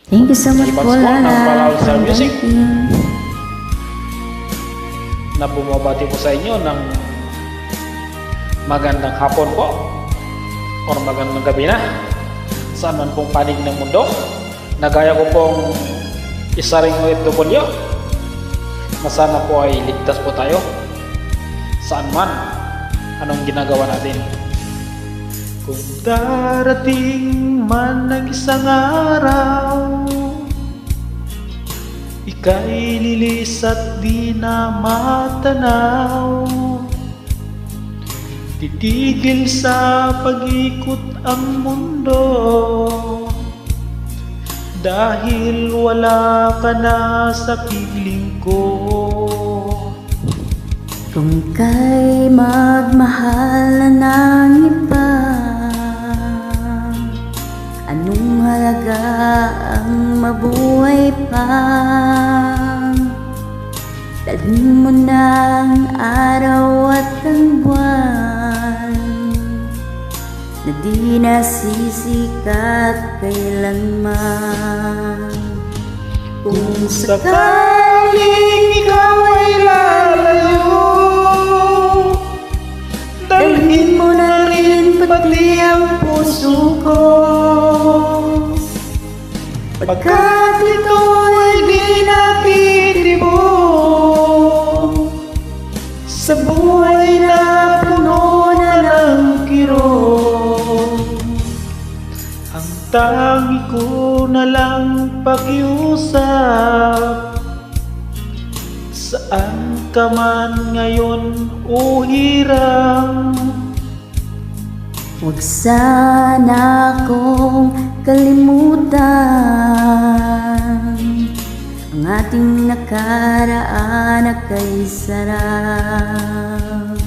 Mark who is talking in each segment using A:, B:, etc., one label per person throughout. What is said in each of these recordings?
A: Thank you so much po,
B: Ng
A: Lala.
B: Palao Star Music
A: Thank you.
B: na bumabati po sa inyo ng magandang hapon po o magandang gabi na saan man pong panig ng mundo. Nagaya ko pong isa ring OFW na sana po ay ligtas po tayo saan man anong ginagawa natin. Kung darating man ang isang araw, ika'y lilis at di na matanaw, titigil sa pag-ikot ang mundo, dahil wala ka na sa piling ko.
A: Kung ika'y magmahal na ng iba, anong halaga ang mabuhay pa? Dalhin mo na ang araw at ang buwan na di nasisikat kailanman. Kung
B: Sakaling ikaw ay lalayo,
A: dalhin mo na rin pati ang puso ko,
B: pagkat ito ay di napitibok sa buhay na puno na ng kirot. Ang tangi ko na lang pakiusap, saan ka man ngayon o hirang,
A: huwag sana akong kalimutan ang ating nakaraan na kay sarap.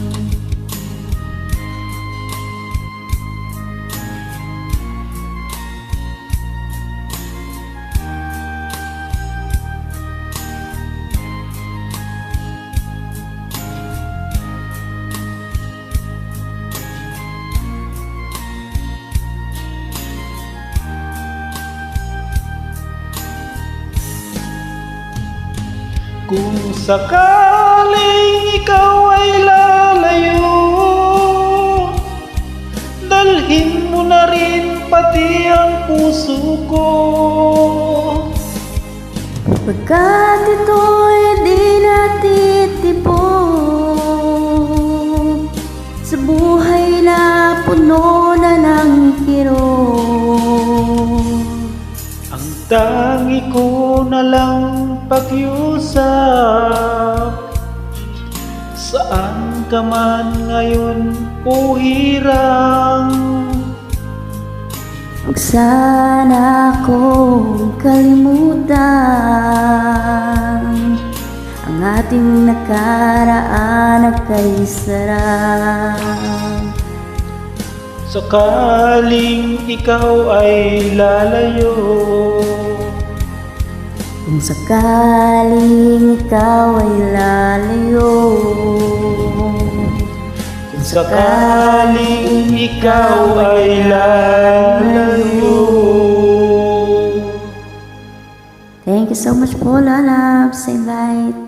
B: kung sakaling ikaw ay lalayo, dalhin mo na rin pati ang puso ko,
A: Pagkat ito'y di natitibok sa buhay na puno na ng kirot.
B: ang tangi ko na lang pakiusap, saan ka man ngayon o hirang,
A: Huwag sana akong kalimutan ang ating nakaraan na kay sarap.
B: sakaling ikaw ay lalayo,
A: Kung sakaling ikaw ay lalayo,
B: kung sakaling ikaw ay lalayo.
A: Thank you so much po, Lala, sa invite.